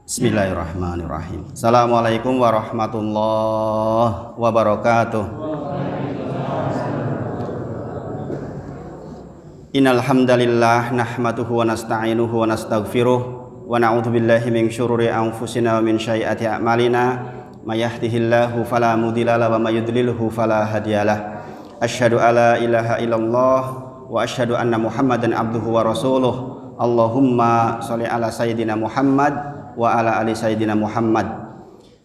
Bismillahirrahmanirrahim. Assalamualaikum warahmatullahi wabarakatuh. Innal hamdalillah nahmaduhu wa nasta'inuhu wa nastaghfiruh wa na'udzu billahi min syururi anfusina wa min sayyiati a'malina may yahdihillahu fala mudilla lahu wa may yudlilhu fala hadiyalah. Asyhadu alla ilaha illallah wa asyhadu anna Muhammadan abduhu wa rasuluh. Allahumma sholli ala sayyidina Muhammad wa ala ali sayyidina Muhammad.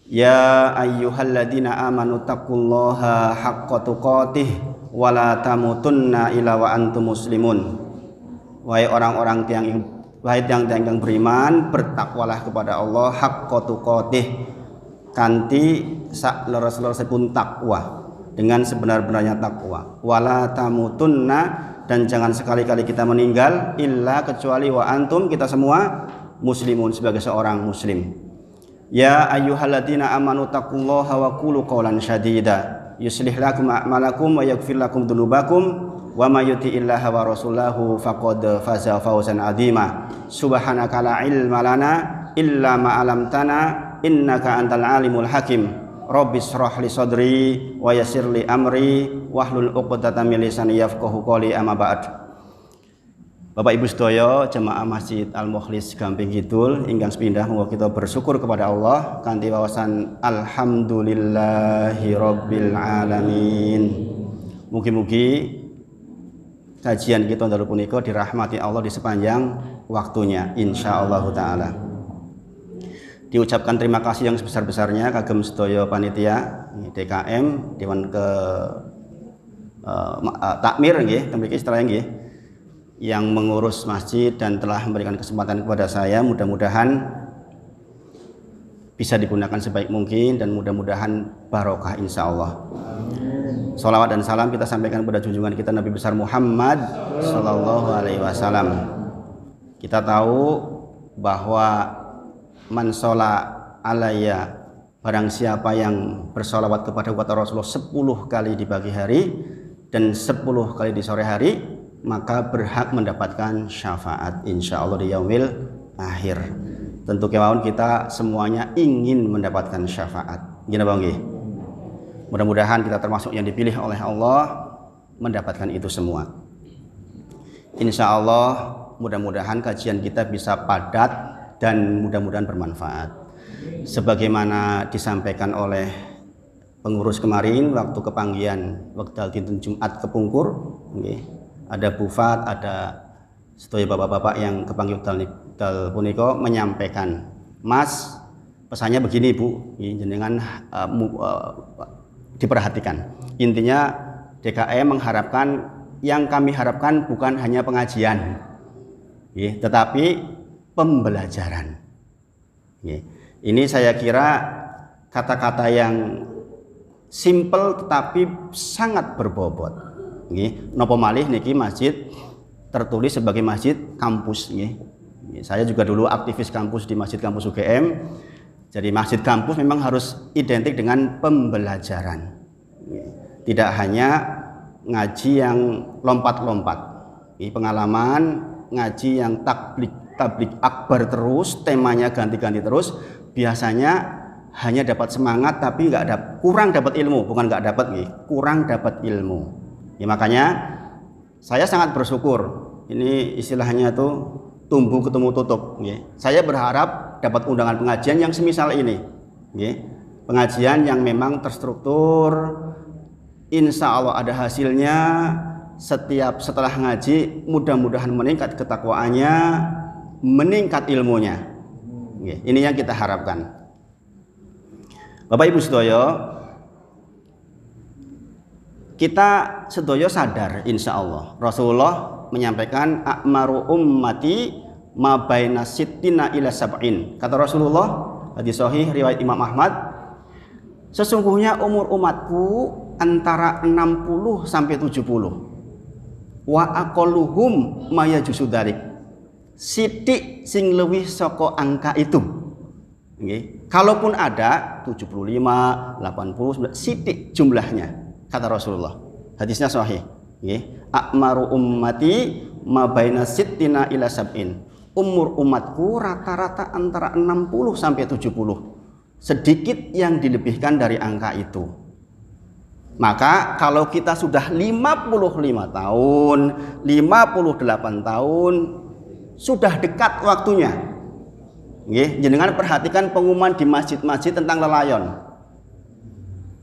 Ya ayyuhalladzina amanu taqullaha haqqa tuqatih wa la tamutunna illa wa antum muslimun. Wahai orang-orang yang beriman, bertakwalah kepada Allah haqqa tuqatih, kanthi sak leres-leresipun takwa, dengan sebenar-benarnya takwa. Wala tamutunna, dan jangan sekali-kali kita meninggal illa kecuali wa antum, kita semua muslimun, sebagai seorang muslim. Ya ayyuhalladzina amanu taqullaha wa qulu qawlan sadida yuslih lakum a'malakum wa yaghfir lakum dzunubakum wa may yuti'illaha wa rasulahu faqad faza fawzan 'azima. Subhanaka la ilma lana illa ma 'allamtana innaka antal alimul hakim. Rabbis shrah li sadri wa yassir li amri wahlul 'uqdatam min lisani yafqahu qawli. Amma ba'd. Bapak Ibu sedaya jemaah Masjid Al-Mukhlis Gamping Kidul ingkang sepindah, monggo kita bersyukur kepada Allah kanthi wawasan alhamdulillahi rabbil alamin. Mugi-mugi kajian kita dalu punika dirahmati Allah di sepanjang waktunya insyaallah taala. Diucapkan terima kasih yang sebesar-besarnya kagem sedaya panitia DKM Dewan ke Takmir nggih, temriki istilah nggih, yang mengurus masjid dan telah memberikan kesempatan kepada saya. Mudah-mudahan bisa digunakan sebaik mungkin dan mudah-mudahan barokah insya Allah. Salawat dan salam kita sampaikan kepada junjungan kita Nabi besar Muhammad Sallallahu Alaihi Wasallam. Kita tahu bahwa man shola alayya, barang siapa yang bersolawat kepada Rasulullah 10 kali di pagi hari dan 10 kali di sore hari, maka berhak mendapatkan syafaat insya Allah di yaumil akhir. Tentu kemauan kita semuanya ingin mendapatkan syafaat. Gimana Bang? Mudah-mudahan kita termasuk yang dipilih oleh Allah mendapatkan itu semua. Insya Allah mudah-mudahan kajian kita bisa padat dan mudah-mudahan bermanfaat. Sebagaimana disampaikan oleh pengurus kemarin waktu kepanggian wekdal dinten Jumat kepungkur, ada bufat, ada sedaya bapak-bapak yang kepanggil dal punika menyampaikan, Mas, pesannya begini Bu, jenengan diperhatikan. Intinya DKM mengharapkan, yang kami harapkan bukan hanya pengajian, tetapi pembelajaran. Ini saya kira kata-kata yang simple tetapi sangat berbobot. Nopo malih niki masjid tertulis sebagai masjid kampus. Saya juga dulu aktivis kampus di Masjid Kampus UGM. Jadi masjid kampus memang harus identik dengan pembelajaran. Tidak hanya ngaji yang lompat-lompat. Pengalaman ngaji yang tablik akbar terus, temanya ganti-ganti terus, biasanya hanya dapat semangat tapi kurang dapat ilmu, bukan nggak dapat, kurang dapat ilmu. Makanya saya sangat bersyukur, ini istilahnya tuh tumbuh ketemu tutup. Saya berharap dapat undangan pengajian yang semisal ini, pengajian yang memang terstruktur, insya Allah ada hasilnya. Setelah ngaji mudah-mudahan meningkat ketakwaannya, meningkat ilmunya. Ini yang kita harapkan. Bapak Ibu sedaya, kita sedaya sadar insya Allah Rasulullah menyampaikan a'maru ummati ma baina sittina ila sab'in. Kata Rasulullah, hadis sahih riwayat Imam Ahmad, sesungguhnya umur umatku antara 60 sampai 70. Wa aqalluhum maya jusudalik. Sithik sing leuwih saka angka itu. Kalaupun ada 75, 80, sithik jumlahnya. Kata Rasulullah, hadisnya sahih. Akmaru ummati ma baina sittina ila sab'in. Umur umatku rata-rata antara 60 sampai 70. Sedikit yang dilebihkan dari angka itu. Maka kalau kita sudah 55 tahun, 58 tahun, sudah dekat waktunya. Nggih, jenengan perhatikan pengumuman di masjid-masjid tentang lelayon.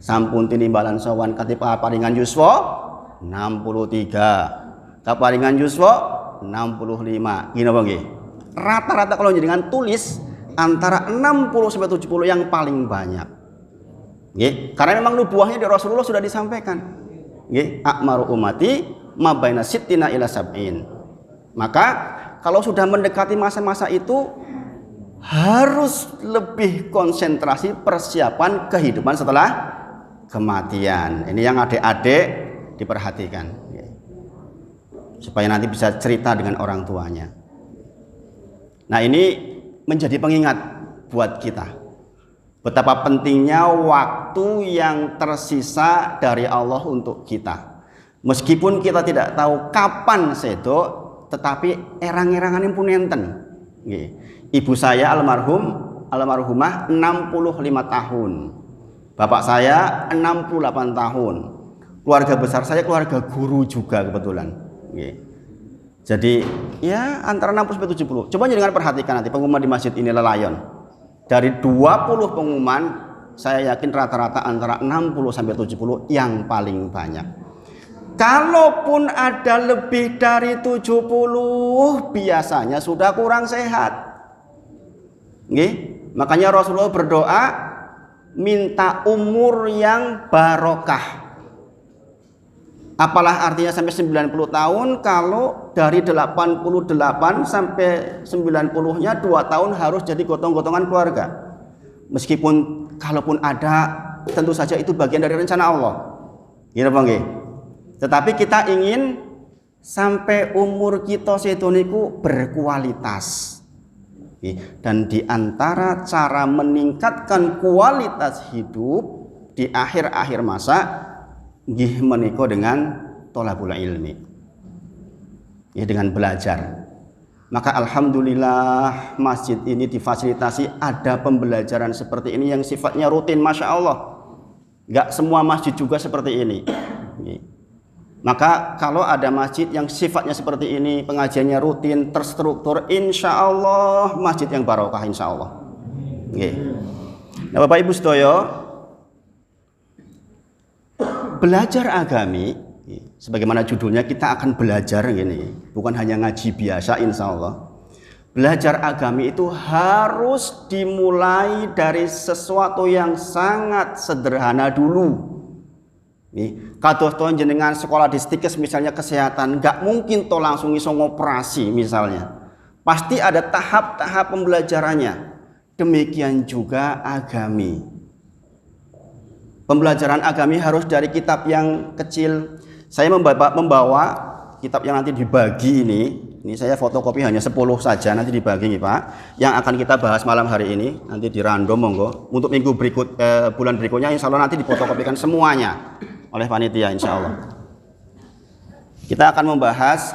Sampun tinimbalan sowan katip paringan yuswa 63. Kaparingan yuswa 65. Gini apa nggih? Rata-rata kalau jenengan tulis antara 60 sampai 70 yang paling banyak. Nggih, karena memang nubuahnya dari Rasulullah sudah disampaikan. Nggih, akmaru ummati ma baina sittina ila sab'in. Maka kalau sudah mendekati masa-masa itu harus lebih konsentrasi persiapan kehidupan setelah kematian. Ini yang adik-adik diperhatikan. Nggih. Supaya nanti bisa cerita dengan orang tuanya. Nah, ini menjadi pengingat buat kita betapa pentingnya waktu yang tersisa dari Allah untuk kita. Meskipun kita tidak tahu kapan sedo, tetapi erang-erangan pun enten. Ibu saya almarhumah 65 tahun, bapak saya 68 tahun, keluarga besar saya keluarga guru juga kebetulan. Jadi ya antara 60 sampai 70. Coba jangan perhatikan nanti pengumuman di masjid ini lelayon. Dari 20 pengumuman, saya yakin rata-rata antara 60 sampai 70 yang paling banyak. Kalaupun ada lebih dari 70, biasanya sudah kurang sehat. Nggih? Makanya Rasulullah berdoa minta umur yang barokah. Apalah artinya sampai 90 tahun kalau dari 88 sampai 90-nya 2 tahun harus jadi gotong-gotongan keluarga. Meskipun kalaupun ada, tentu saja itu bagian dari rencana Allah. Gini apa nggih? Tetapi kita ingin sampai umur kita sedoniku berkualitas. Dan di antara cara meningkatkan kualitas hidup di akhir-akhir masa nggih menika dengan thalabul ilmi. Ya, dengan belajar. Maka alhamdulillah masjid ini difasilitasi ada pembelajaran seperti ini yang sifatnya rutin, masya Allah. Enggak semua masjid juga seperti ini. Maka kalau ada masjid yang sifatnya seperti ini, pengajiannya rutin, terstruktur, insya Allah masjid yang barokah insya Allah. Nah, Bapak Ibu sedaya, belajar agami, sebagaimana judulnya kita akan belajar gini, bukan hanya ngaji biasa insya Allah. Belajar agami itu harus dimulai dari sesuatu yang sangat sederhana dulu. Nih, kados to jenengan sekolah di stikes misalnya kesehatan, nggak mungkin to langsung iso ngoperasi misalnya. Pasti ada tahap-tahap pembelajarannya. Demikian juga agami. Pembelajaran agami harus dari kitab yang kecil. Saya membawa kitab yang nanti dibagi ini. Ini saya fotokopi hanya 10 saja, nanti dibagi nih Pak. Yang akan kita bahas malam hari ini, nanti di random monggo. Untuk minggu berikut, bulan berikutnya insya Allah nanti difotokopikan semuanya oleh panitia insya Allah. Kita akan membahas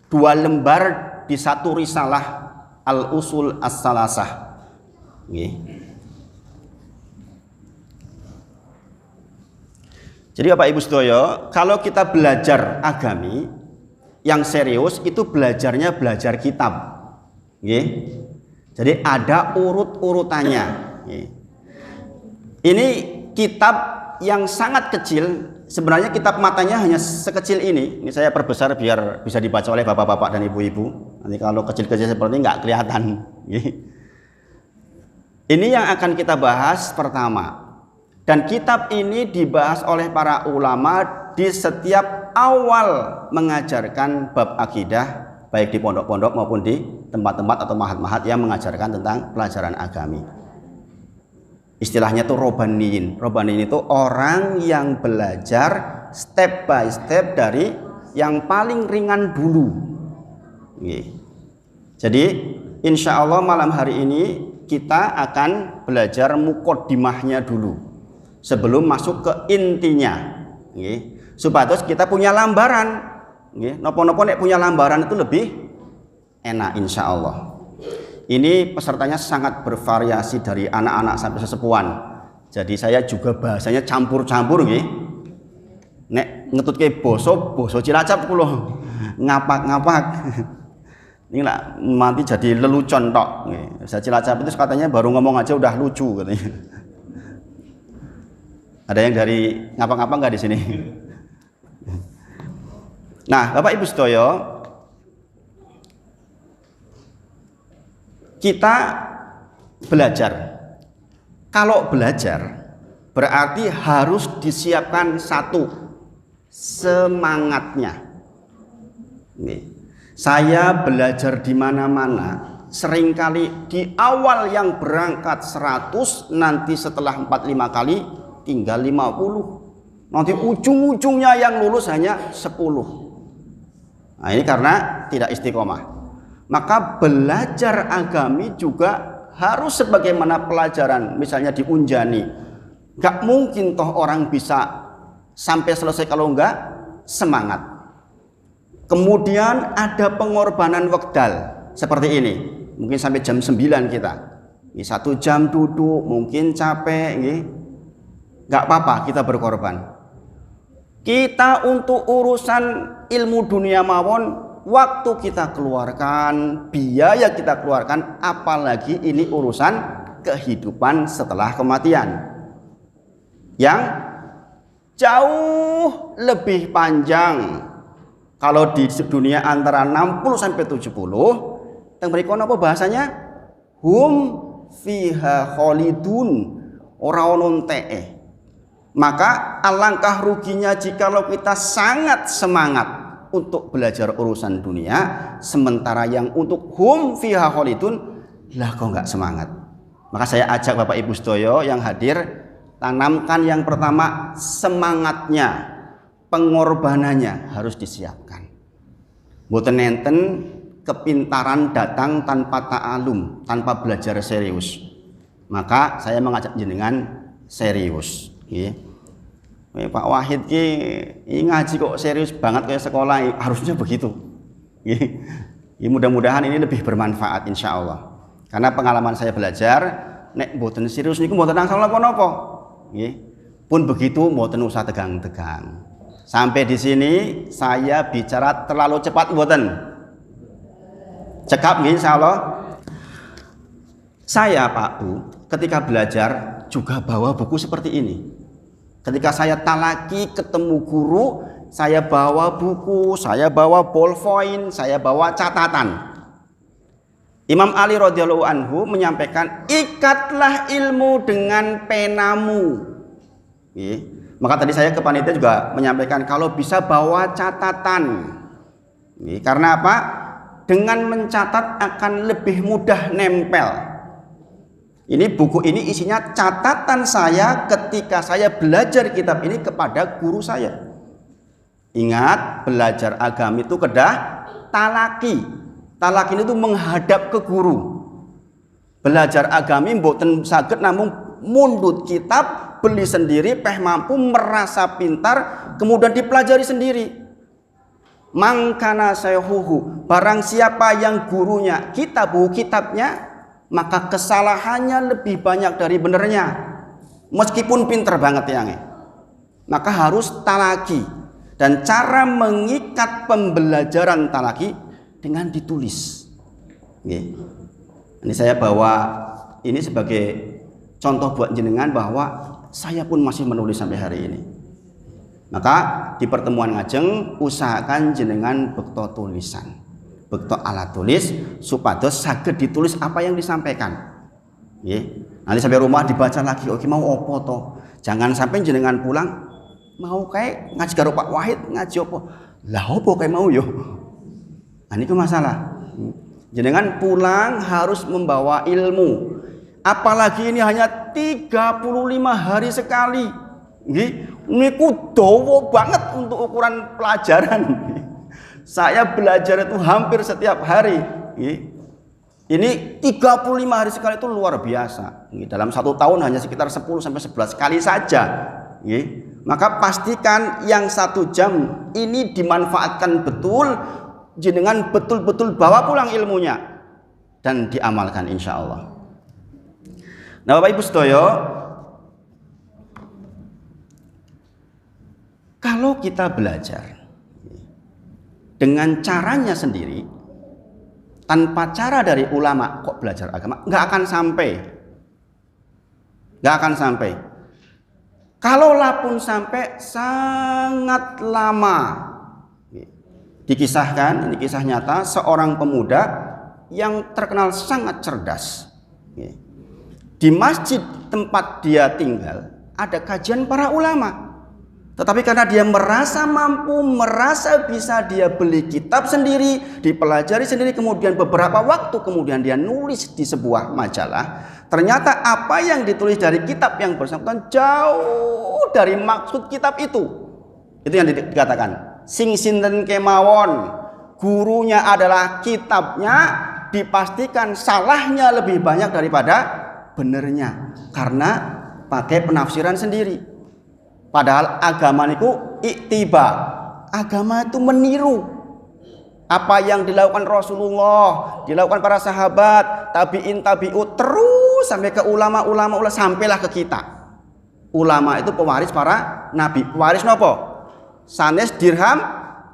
2 lembar di satu risalah Al-Usul As-Salasah. Jadi Bapak Ibu sedaya, kalau kita belajar agami yang serius itu belajarnya belajar kitab. Jadi ada urut-urutannya. Ini kitab yang sangat kecil, sebenarnya kitab matanya hanya sekecil ini. Ini saya perbesar biar bisa dibaca oleh bapak-bapak dan ibu-ibu. Nanti kalau kecil-kecil seperti ini nggak kelihatan. Ini yang akan kita bahas pertama. Dan kitab ini dibahas oleh para ulama di setiap awal mengajarkan bab akidah, baik di pondok-pondok maupun di tempat-tempat atau mahat-mahat yang mengajarkan tentang pelajaran agami. Istilahnya itu robaniyin. Robaniyin itu orang yang belajar step by step dari yang paling ringan dulu. Jadi insya Allah malam hari ini kita akan belajar muqaddimahnya dulu sebelum masuk ke intinya, supados kita punya lambaran Nggih, napa-napa nek punya lambaran itu lebih enak insya Allah. Ini pesertanya sangat bervariasi dari anak-anak sampai sesepuhan. Jadi saya juga bahasanya campur-campur nggih. Nek ngetutke basa Cilacap kula ngapak-ngapak. Ini lah nanti jadi lelucon tok. Bahasa Cilacap itu katanya baru ngomong aja udah lucu katanya. Ada yang dari ngapak-ngapak nggak di sini? Nah, Bapak Ibu sedaya, kita belajar. Kalau belajar berarti harus disiapkan satu, semangatnya. Nih. Saya belajar di mana-mana, seringkali di awal yang berangkat 100, nanti setelah 4-5 kali tinggal 50. Nanti ujung-ujungnya yang lulus hanya 10. Nah, ini karena tidak istiqomah. Maka belajar agami juga harus sebagaimana pelajaran, misalnya di Unjani. Gak mungkin toh orang bisa sampai selesai kalau enggak semangat. Kemudian ada pengorbanan wekdal seperti ini. Mungkin sampai jam 9 kita. 1 jam duduk, mungkin capek, nggak apa-apa kita berkorban. Kita untuk urusan ilmu dunia mawon, waktu kita keluarkan, biaya kita keluarkan, apalagi ini urusan kehidupan setelah kematian. Yang jauh lebih panjang. Kalau di dunia antara 60 sampai 70, teng mriku napa bahasanya? Hum fiha khalidun, ora ono enteke. Maka alangkah ruginya jikalau kita sangat semangat untuk belajar urusan dunia, sementara yang untuk hum fiha khalidun lah kok enggak semangat. Maka saya ajak Bapak Ibu sedaya yang hadir, tanamkan yang pertama semangatnya. Pengorbanannya harus disiapkan. Mboten enten kepintaran datang tanpa ta'alum, tanpa belajar serius. Maka saya mengajak jenengan serius. Pak Wahid ki ngaji kok serius banget kayak sekolah, harusnya begitu. Mudah-mudahan ini lebih bermanfaat insya Allah. Karena pengalaman saya belajar, nek mboten serius niku mboten angsal napa-napa. Pun begitu mboten usah tegang-tegang. Sampai di sini saya bicara terlalu cepat mboten? Cekap nggih insyaallah. Saya Pak Bu, ketika belajar juga bawa buku seperti ini. Ketika saya talaki ketemu guru, saya bawa buku, saya bawa ballpoint, saya bawa catatan. Imam Ali radhiyallahu anhu menyampaikan, ikatlah ilmu dengan penamu. Maka tadi saya ke panitia juga menyampaikan kalau bisa bawa catatan. Karena apa? Dengan mencatat akan lebih mudah nempel. Ini buku ini isinya catatan saya ketika saya belajar kitab ini kepada guru saya. Ingat, belajar agama itu kedah talaki. Talaki itu menghadap ke guru. Belajar agama mboten saged namung mundut kitab, beli sendiri, peh mampu merasa pintar, kemudian dipelajari sendiri. Mangkana sayhuhu, barang siapa yang gurunya kitabnya, maka kesalahannya lebih banyak dari benernya. Meskipun pinter banget yang maka harus talaki. Dan cara mengikat pembelajaran talaki dengan ditulis. Ini saya bawa ini sebagai contoh buat jenengan bahwa saya pun masih menulis sampai hari ini. Maka di pertemuan ngajeng usahakan jenengan bekto tulisan, bekto alat tulis supados saged ditulis apa yang disampaikan. Nanti sampai rumah dibaca lagi, oke mau opo toh. Jangan sampai jenengan pulang mau kayak ngaji karo Pak Wahid ngaji opo. Lah opo kayak mau yo. Nah ini masalah. Jenengan pulang harus membawa ilmu. Apalagi ini hanya 35 hari sekali. Niku dawa banget untuk ukuran pelajaran. Saya belajar itu hampir setiap hari. Ini 35 hari sekali itu luar biasa. Dalam 1 tahun hanya sekitar 10 sampai 11 kali saja. Maka pastikan yang 1 jam ini dimanfaatkan betul, jenengan betul-betul bawa pulang ilmunya dan diamalkan insya Allah. Nah Bapak Ibu sedaya, kalau kita belajar dengan caranya sendiri, tanpa cara dari ulama kok belajar agama, nggak akan sampai. Kalaulah pun sampai, sangat lama. Dikisahkan, ini kisah nyata, seorang pemuda yang terkenal sangat cerdas. Di masjid tempat dia tinggal ada kajian para ulama. Tetapi karena dia merasa mampu, merasa bisa, dia beli kitab sendiri, dipelajari sendiri, kemudian beberapa waktu kemudian dia nulis di sebuah majalah. Ternyata apa yang ditulis dari kitab yang bersangkutan jauh dari maksud kitab itu. Itu yang dikatakan sing sinten kemawon, gurunya adalah kitabnya, dipastikan salahnya lebih banyak daripada benernya karena pakai penafsiran sendiri. Padahal agama itu iktiba, agama itu meniru apa yang dilakukan Rasulullah, dilakukan para sahabat, tabi'in, tabi'ut, terus sampai ke ulama-ulama, sampailah ke kita. Ulama itu pewaris para nabi. Pewaris nopo? Sanes dirham,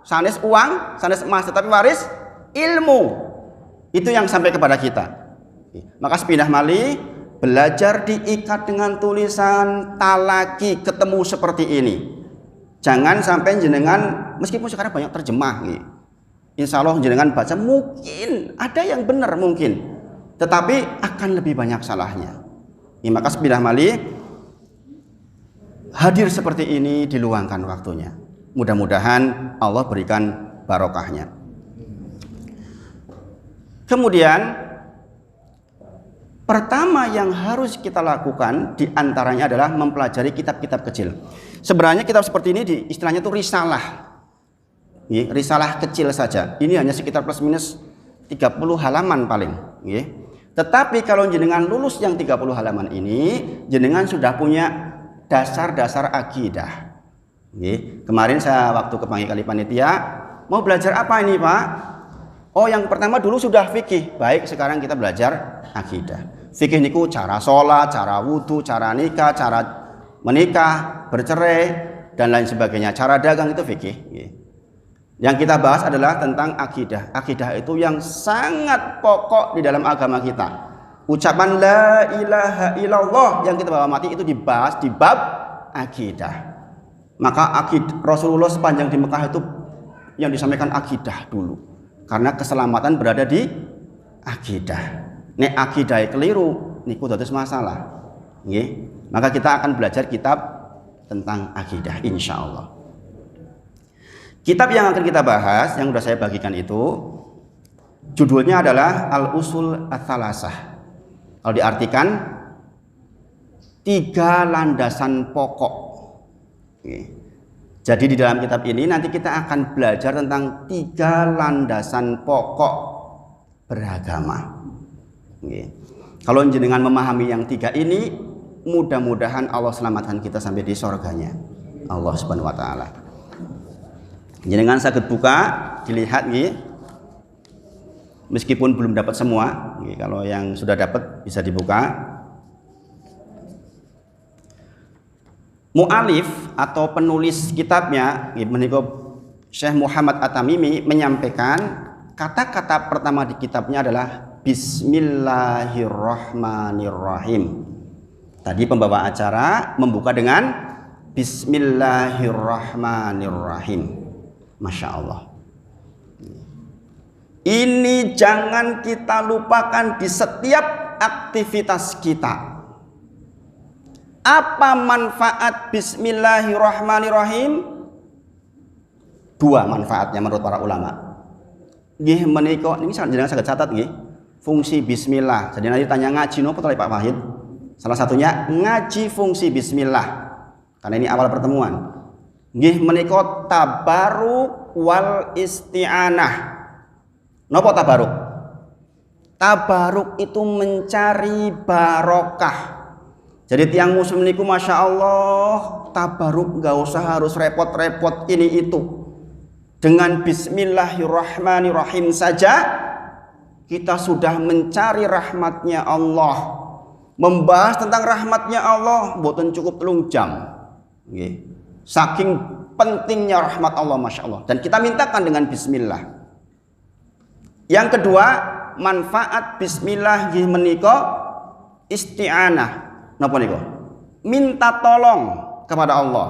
sanes uang, sanes emas, tetapi waris ilmu. Itu yang sampai kepada kita. Maka sepindah malih, belajar diikat dengan tulisan talaki, ketemu seperti ini. Jangan sampai jenengan, meskipun sekarang banyak terjemah, insya Allah jenengan baca mungkin ada yang benar mungkin, tetapi akan lebih banyak salahnya. Maka sepindah malih, hadir seperti ini diluangkan waktunya. Mudah-mudahan Allah berikan barokahnya. Kemudian pertama yang harus kita lakukan diantaranya adalah mempelajari kitab-kitab kecil. Sebenarnya kitab seperti ini istilahnya itu risalah. Risalah kecil saja. Ini hanya sekitar plus minus 30 halaman paling. Tetapi kalau jenengan lulus yang 30 halaman ini, jenengan sudah punya dasar-dasar akidah. Kemarin saya waktu kepanggil kali panitia, mau belajar apa ini Pak? Oh yang pertama dulu sudah fikih. Baik, sekarang kita belajar akidah. Fikih niku cara sholat, cara wudhu, cara nikah, cara menikah, bercerai, dan lain sebagainya. Cara dagang itu fikih. Yang kita bahas adalah tentang akidah. Akidah itu yang sangat pokok di dalam agama kita. Ucapan la ilaha illallah yang kita bawa mati itu dibahas di bab akidah. Maka akidah Rasulullah sepanjang di Mekah itu yang disampaikan akidah dulu. Karena keselamatan berada di akidah. Nek akidah keliru, niku dados masalah. Maka kita akan belajar kitab tentang akidah insya Allah. Kitab yang akan kita bahas, yang sudah saya bagikan itu, judulnya adalah Al-Usul Ats-Tsalatsah. Kalau diartikan, 3 landasan pokok. Jadi di dalam kitab ini nanti kita akan belajar tentang 3 landasan pokok beragama. Kalau jenengan memahami yang 3 ini, mudah-mudahan Allah selamatkan kita sampai di surganya Allah Subhanahu wa taala. Jenengan sakit buka, dilihat meskipun belum dapat semua, kalau yang sudah dapat bisa dibuka. Mu'alif atau penulis kitabnya menika Syekh Muhammad At-Tamimi menyampaikan kata-kata pertama di kitabnya adalah Bismillahirrahmanirrahim. Tadi pembawa acara membuka dengan Bismillahirrahmanirrahim. Masya Allah. Ini jangan kita lupakan di setiap aktivitas kita. Apa manfaat Bismillahirrahmanirrahim? 2 manfaatnya menurut para ulama. Nggih menika ini jangan saged catat nggih. Fungsi bismillah. Jadi nanti tanya ngaji nopo to Pak Wahid? Salah satunya ngaji fungsi bismillah. Karena ini awal pertemuan. Nggih menika tabaruk wal isti'anah. Napa tabaruk? Tabaruk itu mencari barokah. Jadi tiang muslim niku masya Allah tabaruk, nggak usah harus repot-repot ini itu. Dengan Bismillahirrahmanirrahim saja kita sudah mencari rahmatnya Allah, membahas tentang rahmatnya Allah boten cukup 3 jam. Saking pentingnya rahmat Allah masya Allah, dan kita mintakan dengan Bismillah. Yang kedua, manfaat Bismillah menika isti'anah. Napa niku? Minta tolong kepada Allah.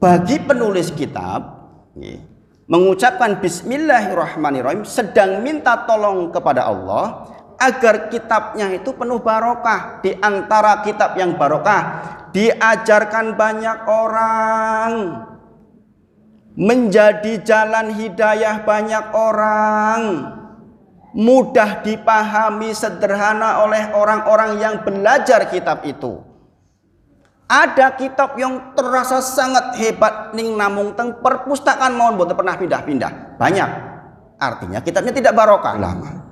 Bagi penulis kitab, mengucapkan Bismillahirrahmanirrahim sedang minta tolong kepada Allah agar kitabnya itu penuh barokah. Di antara kitab yang barokah, diajarkan banyak orang, menjadi jalan hidayah banyak orang, mudah dipahami, sederhana oleh orang-orang yang belajar kitab itu. Ada kitab yang terasa sangat hebat ning namung teng perpustakaan mawon boten pernah pindah-pindah. Banyak. Artinya kitabnya tidak barokah lama.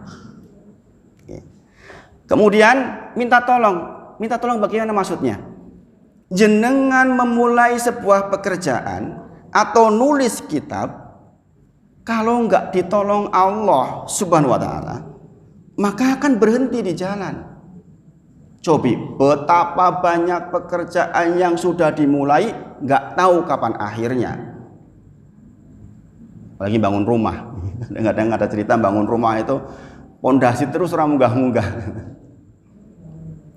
Kemudian minta tolong. Minta tolong bagaimana maksudnya? Jenengan memulai sebuah pekerjaan atau nulis kitab, kalau enggak ditolong Allah Subhanahu wa taala, maka akan berhenti di jalan. Cobi betapa banyak pekerjaan yang sudah dimulai enggak tahu kapan akhirnya. Apalagi bangun rumah. Kadang-kadang ada cerita bangun rumah itu pondasi terus ora munggah-munggah.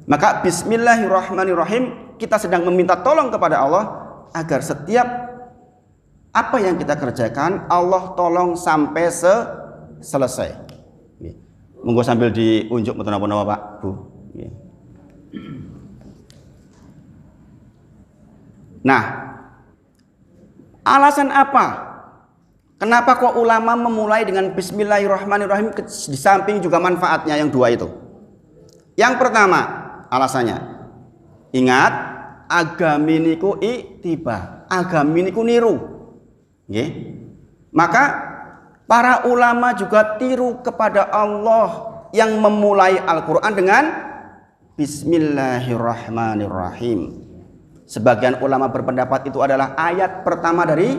Maka Bismillahirrahmanirrahim, kita sedang meminta tolong kepada Allah agar setiap apa yang kita kerjakan Allah tolong sampai selesai. Monggo sambil diunjuk mboten napa-napa Pak, Bu. Nah, alasan apa? Kenapa kok ulama memulai dengan Bismillahirrahmanirrahim di samping juga manfaatnya yang dua itu? Yang pertama, alasannya, ingat, agami niku ittiba, agami niku niru. Maka para ulama juga tiru kepada Allah yang memulai Al-Quran dengan Bismillahirrahmanirrahim. Sebagian ulama berpendapat itu adalah ayat pertama dari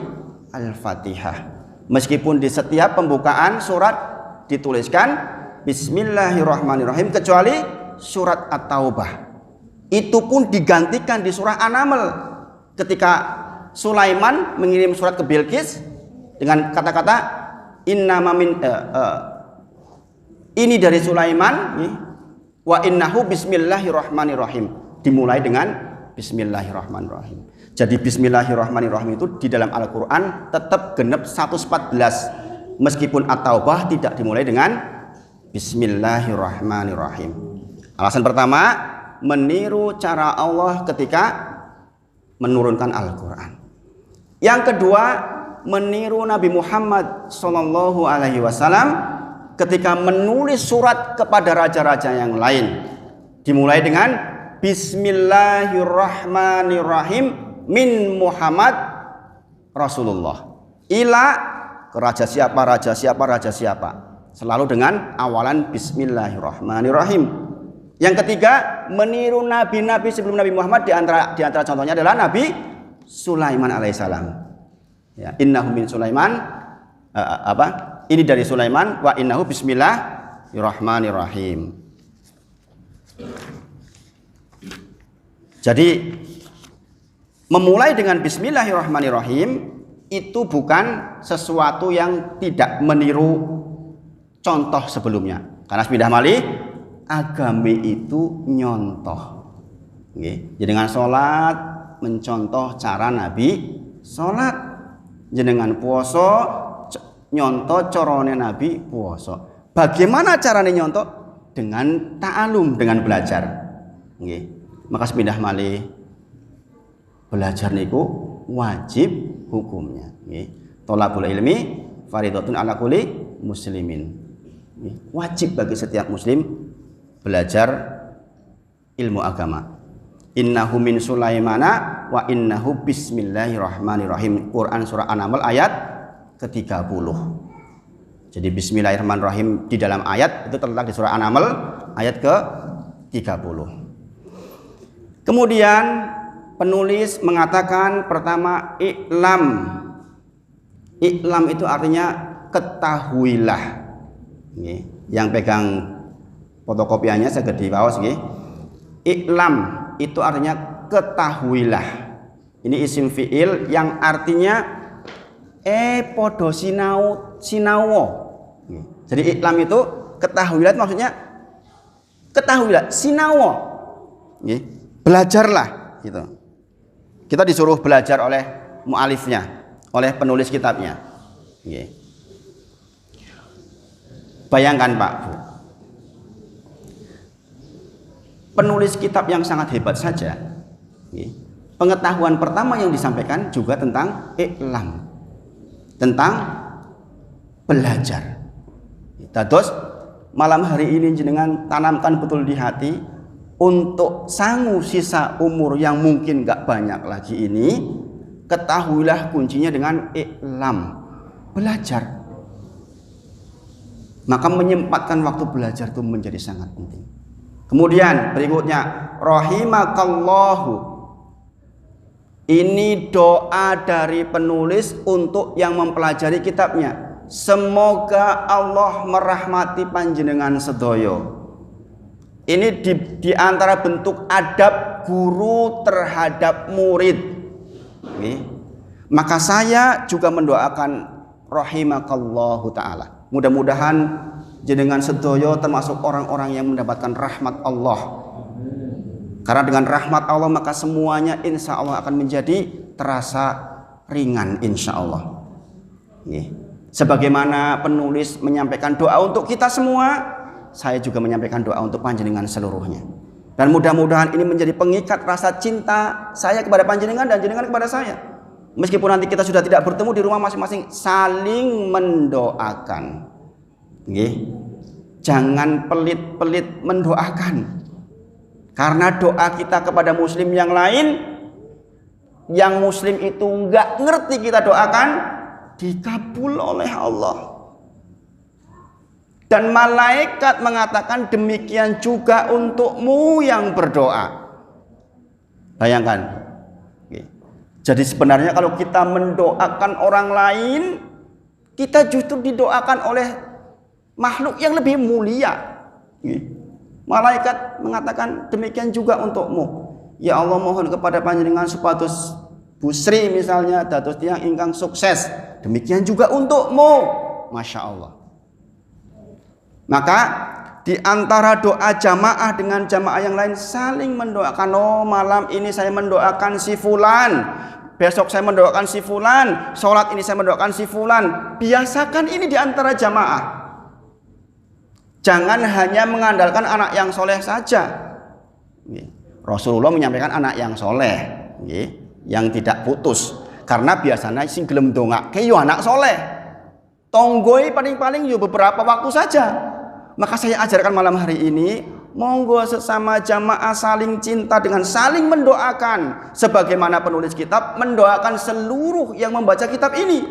Al-Fatihah. Meskipun di setiap pembukaan surat dituliskan Bismillahirrahmanirrahim kecuali surat At-Taubah. Itu pun digantikan di surah An-Naml ketika Sulaiman mengirim surat ke Bilqis dengan kata-kata ini dari Sulaiman wa innahu bismillahirrahmanirrahim, dimulai dengan Bismillahirrahmanirrahim. Jadi Bismillahirrahmanirrahim itu di dalam Al-Quran tetap genep 114 meskipun At-Taubah tidak dimulai dengan Bismillahirrahmanirrahim. Alasan pertama, meniru cara Allah ketika menurunkan Al-Quran. Yang kedua, meniru Nabi Muhammad SAW ketika menulis surat kepada raja-raja yang lain, dimulai dengan Bismillahirrahmanirrahim min Muhammad Rasulullah ila ke raja siapa, raja siapa, raja siapa, selalu dengan awalan Bismillahirrahmanirrahim. Yang ketiga, meniru nabi-nabi sebelum Nabi Muhammad, di antara contohnya adalah Nabi Sulaiman alaihissalam. Ya, innahu min Sulaiman, ini dari Sulaiman, wa innahu bismillahirrahmanirrahim. Jadi memulai dengan Bismillahirrahmanirrahim itu bukan sesuatu yang tidak meniru contoh sebelumnya. Karena sepindah malih agami itu nyontoh. Jadi dengan sholat mencontoh cara Nabi sholat, jenengan puasa nyontoh corone Nabi puasa. Bagaimana caranya nyontoh? Dengan ta'alum, dengan belajar. Maka sepindah malih belajar niku wajib hukumnya. Thalabul ilmi fardhatun ala kulli muslimin. Wajib bagi setiap muslim belajar ilmu agama. Innahu min Sulaimana wa innahu bismillahirrahmanirrahim. Quran surah An-Naml ayat ke-30. Jadi bismillahirrahmanirrahim di dalam ayat itu terletak di surah An-Naml ayat Kemudian penulis mengatakan pertama i'lam. I'lam itu artinya ketahuilah. Yang pegang fotokopiannya saged diwaos nggih. I'lam itu artinya ketahuilah. Ini isim fi'il yang artinya podo sinawo. Jadi i'lam itu ketahuilah, maksudnya ketahuilah, sinawo. Belajarlah gitu. Kita disuruh belajar oleh mu'alifnya, oleh penulis kitabnya. Bayangkan Pak Bu, penulis kitab yang sangat hebat saja, pengetahuan pertama yang disampaikan juga tentang i'lam, tentang belajar. Terus malam hari ini jenengan tanamkan betul di hati, untuk sanggup sisa umur yang mungkin gak banyak lagi ini, ketahuilah kuncinya dengan i'lam, belajar. Maka menyempatkan waktu belajar itu menjadi sangat penting. Kemudian berikutnya, rahimakallahu. Ini doa dari penulis untuk yang mempelajari kitabnya. Semoga Allah merahmati panjenengan sedoyo. Ini di antara bentuk adab guru terhadap murid. Maka saya juga mendoakan rahimakallahu ta'ala. Mudah-mudahan jenengan sedoyo termasuk orang-orang yang mendapatkan rahmat Allah. Karena dengan rahmat Allah maka semuanya insya Allah akan menjadi terasa ringan insya Allah. Sebagaimana penulis menyampaikan doa untuk kita semua, saya juga menyampaikan doa untuk panjenengan seluruhnya. Dan mudah-mudahan ini menjadi pengikat rasa cinta saya kepada panjenengan dan jenengan kepada saya. Meskipun nanti kita sudah tidak bertemu di rumah masing-masing, saling mendoakan. Jangan pelit-pelit mendoakan. Karena doa kita kepada muslim yang lain, yang muslim itu nggak ngerti kita doakan, dikabul oleh Allah. Dan malaikat mengatakan demikian juga untukmu yang berdoa. Bayangkan. Jadi sebenarnya kalau kita mendoakan orang lain, kita justru didoakan oleh makhluk yang lebih mulia. Malaikat mengatakan demikian juga untukmu. Ya Allah, mohon kepada panjenengan supados Busri misalnya dados tiyang ingkang sukses. Demikian juga untukmu. Masya Allah. Maka di antara doa jamaah dengan jamaah yang lain saling mendoakan. Oh, malam ini saya mendoakan si fulan, besok saya mendoakan si fulan, sholat ini saya mendoakan si fulan. Biasakan ini di antara jamaah. Jangan hanya mengandalkan anak yang soleh saja. Rasulullah menyampaikan anak yang soleh, yang tidak putus. Karena biasanya sing gelem ndongake yo anak soleh. Tonggoi paling-paling yo beberapa waktu saja. Maka saya ajarkan malam hari ini, monggo sesama jamaah saling cinta dengan saling mendoakan. Sebagaimana penulis kitab mendoakan seluruh yang membaca kitab ini.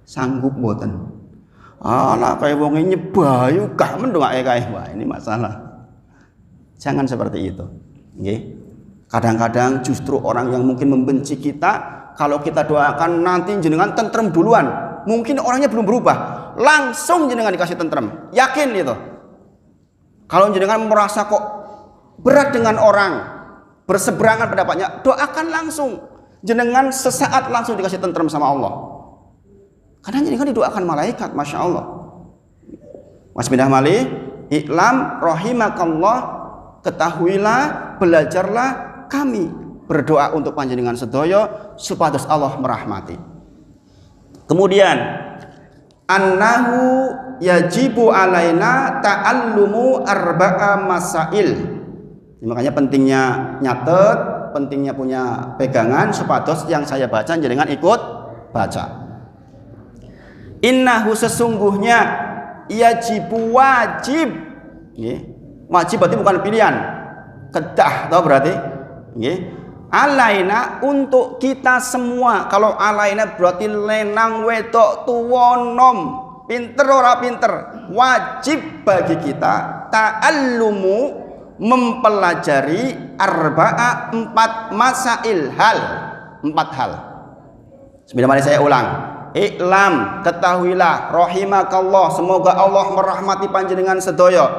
Sanggup boten? Alah kayak wong nyebayu gak mendoake kae. Wah, ini masalah. Jangan seperti itu. Kadang-kadang justru orang yang mungkin membenci kita, kalau kita doakan nanti jenengan tentrem duluan. Mungkin orangnya belum berubah, langsung jenengan dikasih tentrem. Yakin itu. Kalau jenengan merasa kok berat dengan orang, berseberangan pendapatnya, doakan langsung. Jenengan sesaat langsung dikasih tentrem sama Allah. Karena jenengan didoakan malaikat, Masya Allah. Mas pindah malih, iklam rahimakallah, ketahuilah, belajarlah kami berdoa untuk panjenengan sedoyo supados Allah merahmati. Kemudian annahu yajibu alaina ta'allumu arba'a masail. Makanya pentingnya nyatet, pentingnya punya pegangan supados yang saya baca jenengan ikut baca. Innahu sesungguhnya yajibu wajib. Wajib berarti bukan pilihan. Kedah tau berarti. Alaina untuk kita semua. Kalau alaina berarti lenang wedok tuwa nom. pinter ora pinter, wajib bagi kita ta'allumu, mempelajari arba'a, 4 masail hal, 4 hal. Sebenarnya saya ulang, iklam, ketahuilah, rahimakallah, semoga Allah merahmati panjenengan sedaya,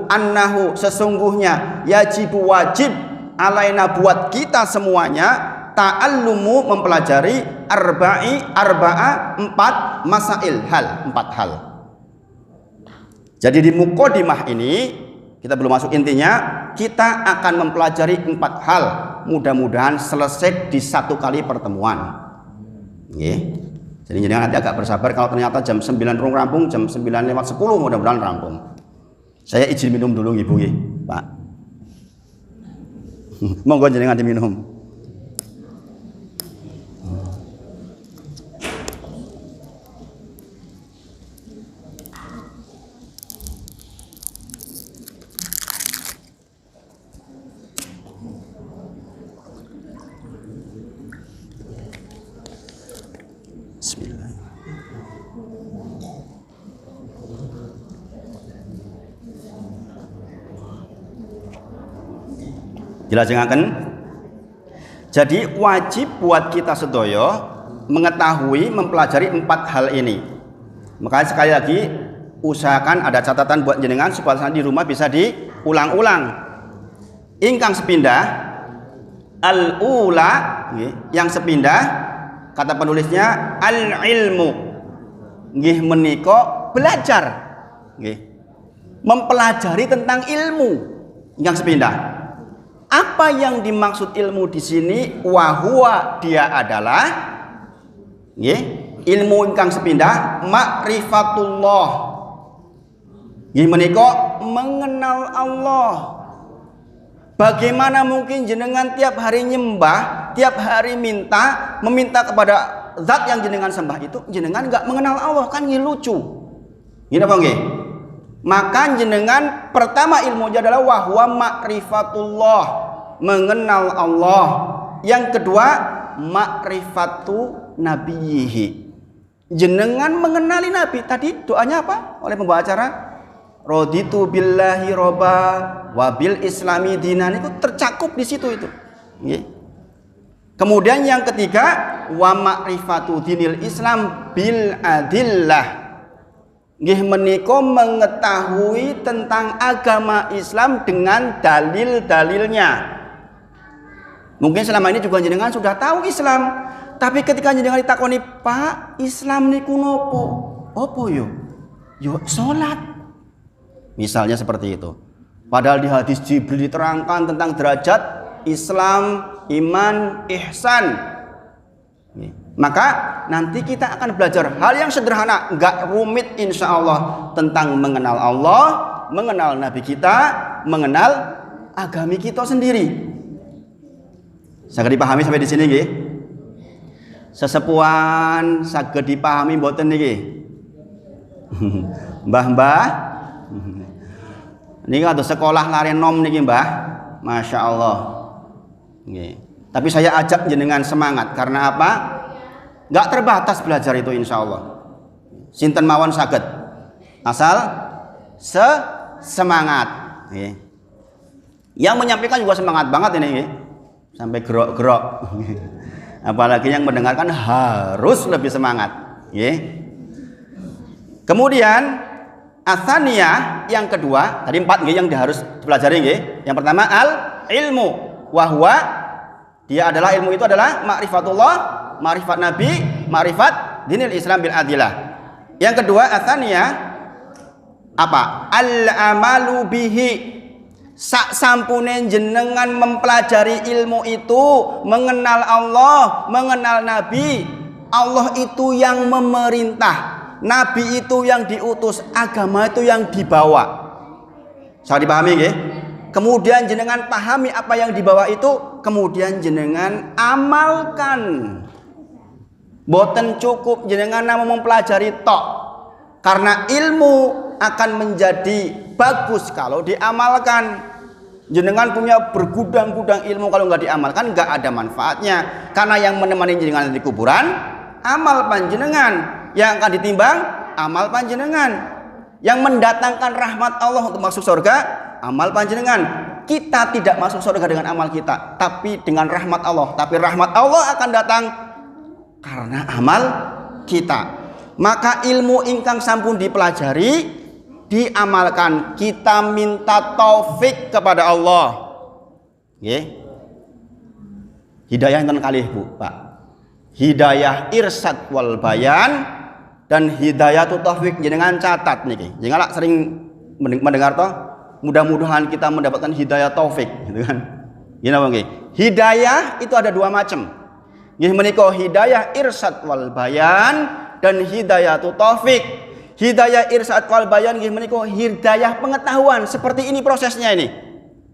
annahu sesungguhnya, yajibu wajib, alaina buat kita semuanya, ta'allumu mempelajari arba'a 4 masail hal, 4 hal. Jadi di muqaddimah ini kita belum masuk intinya, kita akan mempelajari 4 hal, mudah-mudahan selesai di 1 kali pertemuan. Jadi jangan nanti agak bersabar, kalau ternyata jam 9 rampung, jam 9:10 mudah-mudahan rampung. Saya izin minum dulu Ibu nggih, Pak. Monggo jenengan diminum. Bismillah. Dilajengaken. Jadi wajib buat kita sedaya mengetahui, mempelajari 4 hal ini. Makanya sekali lagi usahakan ada catatan buat jenengan supaya di rumah bisa diulang-ulang. Ingkang sepindah al-ula, yang sepindah kata penulisnya al-ilmu, nggih menika belajar, nggih mempelajari tentang ilmu. Yang sepindah, apa yang dimaksud ilmu di sini? Wahwa, dia adalah, nggih ilmu ingkang sepindah ma'rifatullah, nggih menika mengenal Allah. Bagaimana mungkin jenengan tiap hari nyembah, tiap hari meminta kepada zat yang jenengan sembah itu, jenengan nggak mengenal Allah, kan lucu. Gini apa nggih? Maka jenengan pertama ilmunya adalah wahwa ma'rifatullah, mengenal Allah. Yang kedua ma'rifatu nabiyihi, jenengan mengenali Nabi. Tadi doanya apa oleh pembawa acara? Raditu billahi robba wabil islami dinan, itu tercakup di situ itu. Kemudian yang ketiga wa ma'rifatu dinil Islam bil adillah, nggih menika mengetahui tentang agama Islam dengan dalil-dalilnya. Mungkin selama ini juga jenengan sudah tahu Islam, tapi ketika jenengan ditakoni, Pak, Islam niku nopo? Opo yo? Yo salat. Misalnya seperti itu. Padahal di hadis Jibril diterangkan tentang derajat Islam, iman, ihsan. Maka nanti kita akan belajar hal yang sederhana, enggak rumit insya Allah, tentang mengenal Allah, mengenal Nabi kita, mengenal agami kita sendiri. Saged dipahami sampai di sini nggih? Sesepuan saged dipahami mboten niki? Mbah-mbah niki ada sekolah lari nom niki Mbah, masya Allah. Tapi saya ajak jenengan semangat, karena apa? Gak terbatas belajar itu insya Allah. Sinten mawon saged, asal semangat. Yang menyampaikan juga semangat banget ini, sampai gerok-gerok. Apalagi yang mendengarkan harus lebih semangat. Kemudian Atsaniyah, yang kedua, tadi 4 yang harus dipelajari nggih. Yang pertama al-ilmu, wahwa, dia adalah ilmu itu adalah ma'rifatullah, ma'rifat Nabi, ma'rifat dinil Islam bil adilah. Yang kedua atsaniyah apa? Al-amalu bihi. Sak sampune jenengan mempelajari ilmu itu, mengenal Allah, mengenal Nabi. Allah itu yang memerintah, Nabi itu yang diutus, agama itu yang dibawa. Saya dipahami nggih? Kemudian jenengan pahami apa yang dibawa itu, kemudian jenengan amalkan. Boten cukup jenengan namun mempelajari tok. Karena ilmu akan menjadi bagus kalau diamalkan. Jenengan punya bergudang-gudang ilmu, kalau nggak diamalkan nggak ada manfaatnya. Karena yang menemani jenengan di kuburan amal panjenengan. yang akan ditimbang amal panjenengan. Yang mendatangkan rahmat Allah untuk masuk surga amal panjenengan. Kita tidak masuk surga dengan amal kita, tapi dengan rahmat Allah. Tapi rahmat Allah akan datang karena amal kita. Maka ilmu ingkang sampun dipelajari diamalkan. Kita minta taufik kepada Allah. Nggih. Hidayah enten kalih Bu, Pak. Hidayah irsyad wal bayan dan hidayah taufik jenengan catat niki. Jenengan sering mendengar toh, mudah-mudahan kita mendapatkan hidayah taufik gitu kan. Gini apa nggih? Hidayah itu ada dua macam. Nggih menika hidayah irsyad wal bayan dan hidayah taufik. Hidayah irsyad wal bayan nggih menika hidayah pengetahuan. Seperti ini prosesnya ini.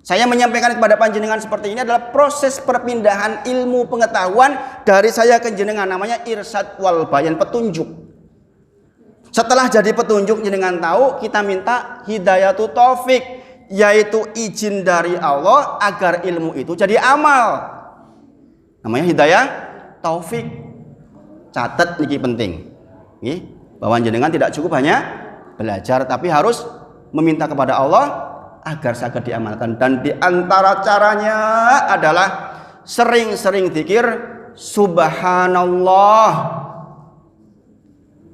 Saya menyampaikan kepada panjenengan seperti ini adalah proses perpindahan ilmu pengetahuan dari saya ke jenengan, namanya irsyad wal bayan, petunjuk. Setelah jadi petunjuk jenengan tahu, kita minta hidayatu taufik, yaitu izin dari Allah agar ilmu itu jadi amal. Namanya hidayah taufik. Catat niki penting. Nggih, bahwa jenengan tidak cukup hanya belajar tapi harus meminta kepada Allah agar saged diamalkan, dan diantara caranya adalah sering-sering zikir subhanallah.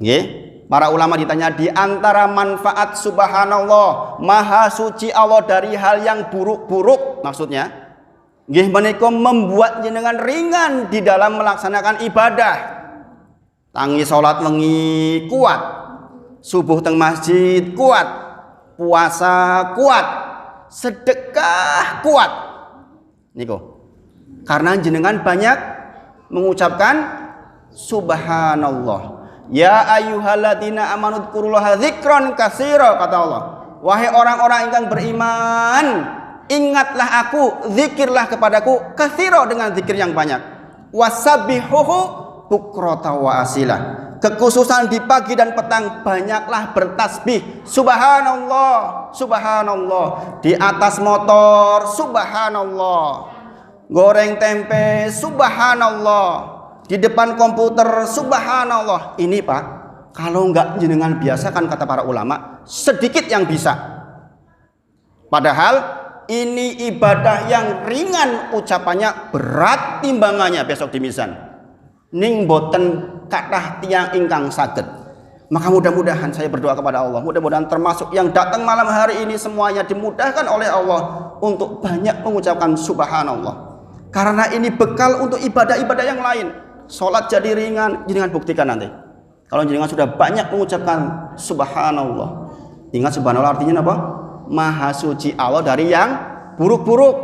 Nggih, para ulama ditanya diantara manfaat subhanallah, maha suci Allah dari hal yang buruk-buruk, maksudnya nggih menika membuat jenengan ringan di dalam melaksanakan ibadah. Tangi salat wengi kuat, subuh teng masjid kuat, puasa kuat, sedekah kuat niku karena jenengan banyak mengucapkan subhanallah. Ya ayyuhalladzina amanu dzkurullaha dzikran katsira, kata Allah, wahai orang-orang yang beriman, ingatlah aku, zikirlah kepadaku katsira, dengan zikir yang banyak, wasabbihuhu bukrata wa asila, kekhususan di pagi dan petang banyaklah bertasbih subhanallah, subhanallah, di atas motor subhanallah, goreng tempe subhanallah, di depan komputer subhanallah. Ini Pak, kalau enggak jenengan biasakan, kata para ulama, sedikit yang bisa. Padahal ini ibadah yang ringan ucapannya, berat timbangannya besok di mizan. Ning boten kathah tiyang ingkang saged. Maka mudah-mudahan saya berdoa kepada Allah, mudah-mudahan termasuk yang datang malam hari ini semuanya dimudahkan oleh Allah untuk banyak mengucapkan subhanallah. Karena ini bekal untuk ibadah-ibadah yang lain. Salat jadi ringan, jenengan buktikan nanti. Kalau jenengan sudah banyak mengucapkan subhanallah. Ingat subhanallah artinya apa? Maha suci Allah dari yang buruk-buruk.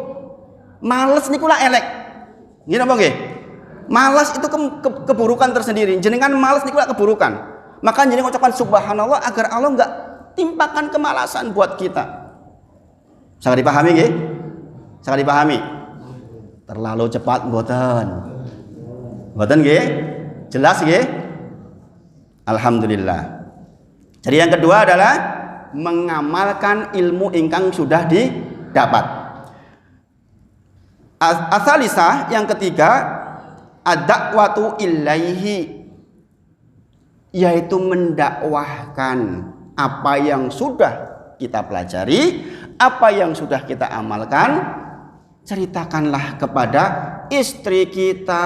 Males niku lah elek. Nggih napa nggih? Malas itu keburukan tersendiri. Jenengan malas niku keburukan. Maka jenengan ucapkan subhanallah agar Allah enggak timpakan kemalasan buat kita. Sangat dipahami nggih? Sangat dipahami. Terlalu cepat mboten. Mboten nggih? Jelas nggih? Alhamdulillah. Jadi yang kedua adalah mengamalkan ilmu ingkang sudah didapat. Asalisah yang ketiga, ad-da'watu ilaihi, yaitu mendakwahkan apa yang sudah kita pelajari, apa yang sudah kita amalkan, ceritakanlah kepada istri kita,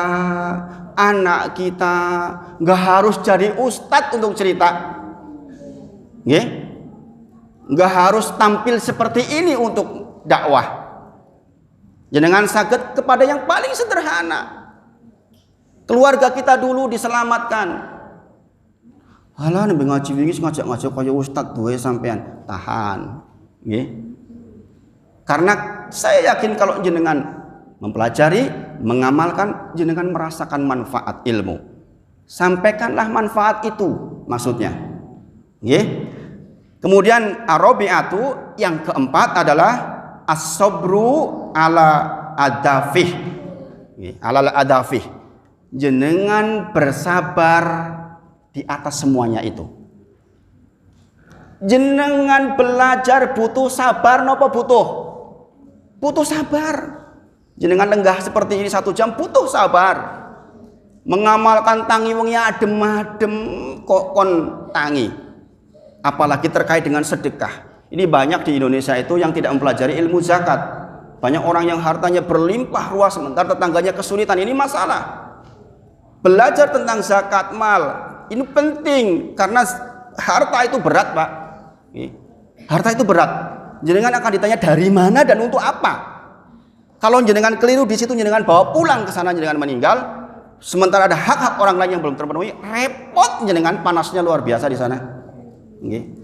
anak kita. Nggak harus jadi ustadz untuk cerita, nggih, nggak harus tampil seperti ini untuk dakwah. Jenengan saged kepada yang paling sederhana. Keluarga kita dulu diselamatkan. Halah nek ngaji wingi ngajak-ngajak kaya ustaz duwe sampean, tahan. Nggih. Karena saya yakin kalau jenengan mempelajari, mengamalkan, jenengan merasakan manfaat ilmu. Sampaikanlah manfaat itu maksudnya. Nggih. Kemudian arabiatu yang keempat adalah as-sabru ala adafih. Nggih, ala adafih. Jenengan bersabar di atas semuanya itu. Jenengan belajar butuh sabar nopo butuh? Butuh sabar. Jenengan lenggah seperti ini 1 jam butuh sabar. Mengamalkan tangi wong ya adem-adem kok kon tangi. Apalagi terkait dengan sedekah. Ini banyak di Indonesia itu yang tidak mempelajari ilmu zakat. Banyak orang yang hartanya berlimpah ruah sementara tetangganya kesulitan. Ini masalah. Belajar tentang zakat mal ini penting karena harta itu berat, Pak. Harta itu berat. Jenengan akan ditanya dari mana dan untuk apa. Kalau jenengan keliru di situ, jenengan bawa pulang ke sana, jenengan meninggal. Sementara ada hak-hak orang lain yang belum terpenuhi, repot jenengan, panasnya luar biasa di sana.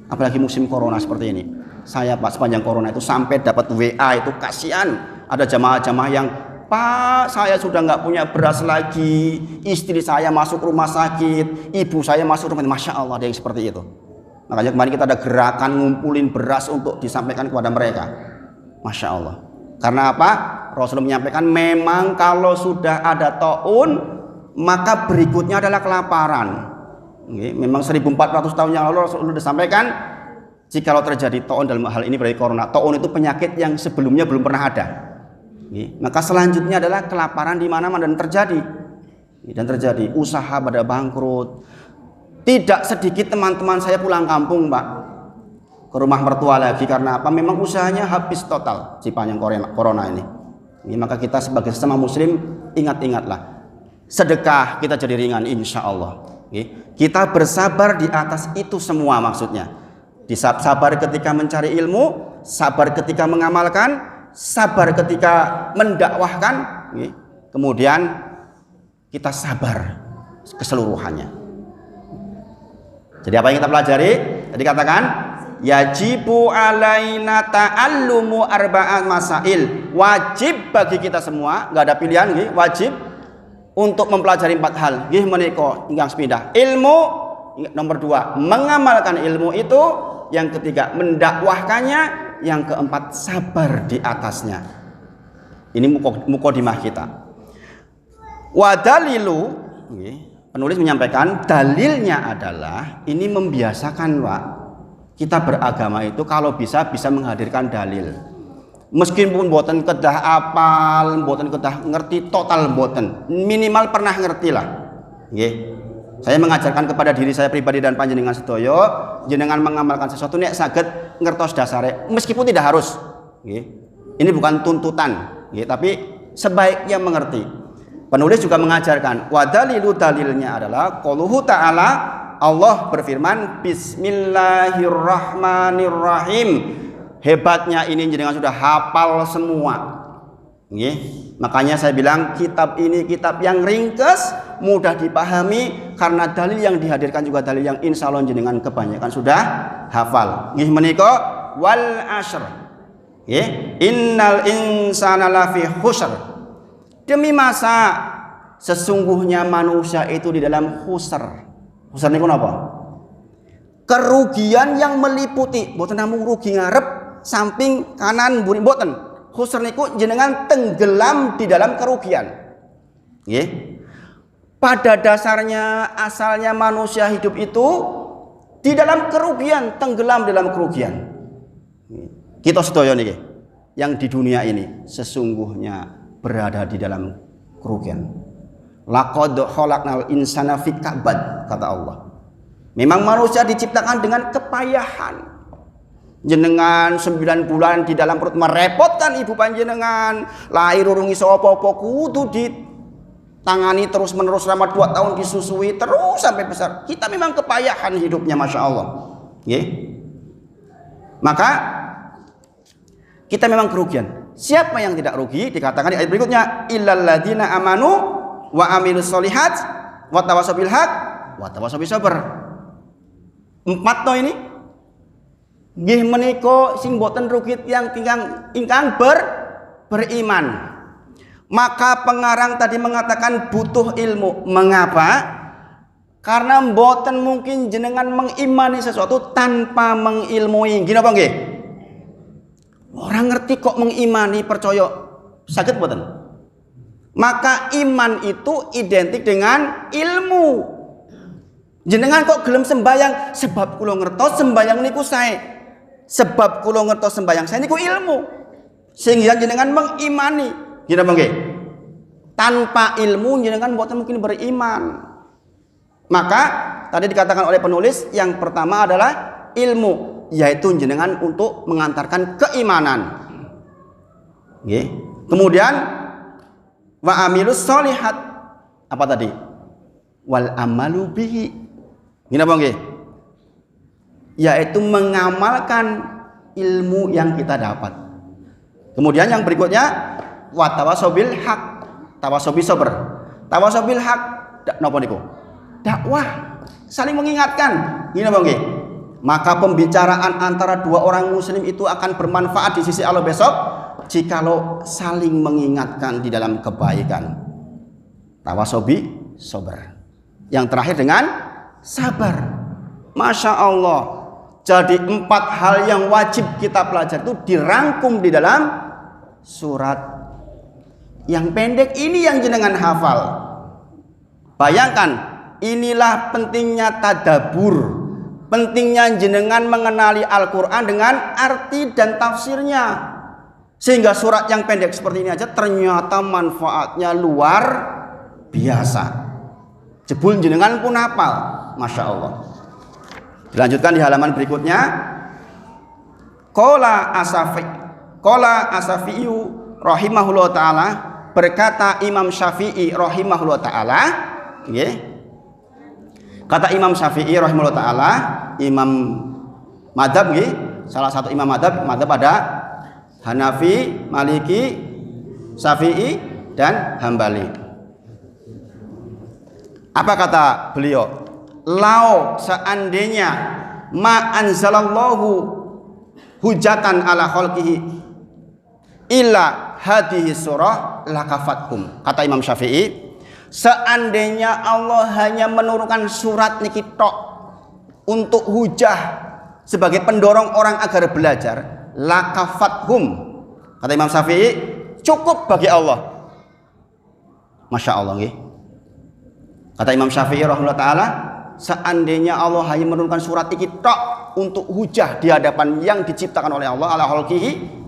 Apalagi musim corona seperti ini. Saya Pak sepanjang corona itu sampai dapat WA itu kasihan. Ada jamaah-jamaah yang, Pak saya sudah nggak punya beras lagi, istri saya masuk rumah sakit, ibu saya masuk rumah sakit. Masya Allah ada yang seperti itu. Makanya kemarin kita ada gerakan ngumpulin beras untuk disampaikan kepada mereka. Masya Allah. Karena apa? Rasulullah menyampaikan memang kalau sudah ada taun maka berikutnya adalah kelaparan. Memang 1400 tahun yang lalu Rasulullah sudah sampaikan jikalau terjadi taun dalam hal ini berarti corona. Taun itu penyakit yang sebelumnya belum pernah ada. Maka selanjutnya adalah kelaparan di mana-mana dan terjadi. Usaha pada bangkrut. Tidak sedikit teman-teman saya pulang kampung, Pak, ke rumah mertua lagi karena apa? Memang usahanya habis total sepanjang corona ini. Maka kita sebagai sesama muslim ingat-ingatlah. Sedekah kita jadi ringan insya Allah. Kita bersabar di atas itu semua maksudnya. Sabar ketika mencari ilmu, sabar ketika mengamalkan, sabar ketika mendakwahkan, kemudian kita sabar keseluruhannya. Jadi apa yang kita pelajari? Tadi katakan yajibu alaina ta'allumu arba'at masail. Wajib bagi kita semua, nggak ada pilihan, wajib untuk mempelajari 4 hal. Menika ingkang sepindah. Ilmu nomor 2, mengamalkan ilmu itu. Yang ketiga, mendakwahkannya. Yang keempat, sabar di atasnya. Ini mukodimah kita. Wadalilu, penulis menyampaikan dalilnya adalah ini membiasakan, Pak, kita beragama itu kalau bisa menghadirkan dalil. Meskipun boten kedah apal, boten kedah ngerti total boten, minimal pernah ngerti lah. Saya mengajarkan kepada diri saya pribadi dan panjenengan sedoyo, jenengan mengamalkan sesuatu nek saged ngertos dasare, meskipun tidak harus. Ini bukan tuntutan, tapi sebaiknya mengerti. Penulis juga mengajarkan wadalilu dalilnya adalah qauluhu ta'ala, Allah berfirman Bismillahirrahmanirrahim. Hebatnya ini jenengan sudah hafal semua. Makanya saya bilang kitab ini kitab yang ringkas, mudah dipahami karena dalil yang dihadirkan juga dalil yang insya Allah jenengan kebanyakan sudah hafal. Menika wal ashr. Innal insana lafi khusr. Demi masa sesungguhnya manusia itu di dalam khusr. Khusr niku napa? Kerugian yang meliputi, boten namung rugi ngarep samping kanan mburi boten. Khusr niku jenengan tenggelam di dalam kerugian. Pada dasarnya asalnya manusia hidup itu di dalam kerugian, tenggelam dalam kerugian. Kita sedaya niki yang di dunia ini sesungguhnya berada di dalam kerugian. Laqad khalaqnal insana fi kabad, kata Allah. Memang manusia diciptakan dengan kepayahan. Jenengan 9 bulan di dalam perut merepotkan ibu panjenengan, lahir urung iso apa-apa kudu ditangani terus-menerus selama 2 tahun disusui terus sampai besar. Kita memang kepayahan hidupnya, Masya Allah. Maka kita memang kerugian. Siapa yang tidak rugi? Dikatakan di ayat berikutnya, illal ladzina amanu wa amilus solihat wa tawassaw bil haq wa tawassaw bis sabr. 4 no ini nggih menika sing boten rugi yang ingkang beriman. Maka pengarang tadi mengatakan butuh ilmu. Mengapa? Karena boten mungkin jenengan mengimani sesuatu tanpa mengilmui. Gini apa nggih? Orang ngerti kok mengimani, percaya saged boten. Maka iman itu identik dengan ilmu. Jenengan kok gelem sembayang sebab kula ngertos sembayang niku sae. Sebab kula ngertos sembayang sae niku ilmu. Sehingga jenengan mengimani. Gini apa nggih? Tanpa ilmu jenengan mboten mungkin beriman. Maka tadi dikatakan oleh penulis yang pertama adalah ilmu, yaitu jenengan untuk mengantarkan keimanan. Nggih. Kemudian wa amilus sholihat. Apa tadi? Wal amalu bihi. Gini apa nggih? Yaitu mengamalkan ilmu yang kita dapat. Kemudian yang berikutnya wa tawasobil haq. Tawasobi sabar. Tawasobil haq napa niku? Dakwah, saling mengingatkan. Gini apa nggih? Maka pembicaraan antara dua orang muslim itu akan bermanfaat di sisi Allah besok jikalau saling mengingatkan di dalam kebaikan. Tawasobi sabar. Yang terakhir dengan sabar. Masya Allah. Jadi 4 hal yang wajib kita pelajari itu dirangkum di dalam surat yang pendek ini yang jenengan hafal. Bayangkan, inilah pentingnya tadabbur. Pentingnya jenengan mengenali Al-Quran dengan arti dan tafsirnya. Sehingga surat yang pendek seperti ini aja ternyata manfaatnya luar biasa. Jebul jenengan pun hafal. Masya Allah. Dilanjutkan di halaman berikutnya. Qala Asyafi'i rahimahullah ta'ala, berkata Imam Syafi'i rahimahullah ta'ala, nggih. Kata Imam Syafi'i rahimahullah ta'ala, imam madhab nggih, salah satu imam madhab ada Hanafi, Maliki, Syafi'i dan Hambali. Apa kata beliau? Lau seandainya ma anzalallahu hujatan ala khalqihi illa hadhihi surah lakafatkum. Kata Imam Syafi'i, seandainya Allah hanya menurunkan surat niki tok untuk hujah sebagai pendorong orang agar belajar, lakafathum. Kata Imam Syafi'i, cukup bagi Allah. Masya Allah nggih. Kata Imam Syafi'i rahimahullah ta'ala, seandainya Allah hanya menurunkan surat iki tok untuk hujah di hadapan yang diciptakan oleh Allah ala khalqihi,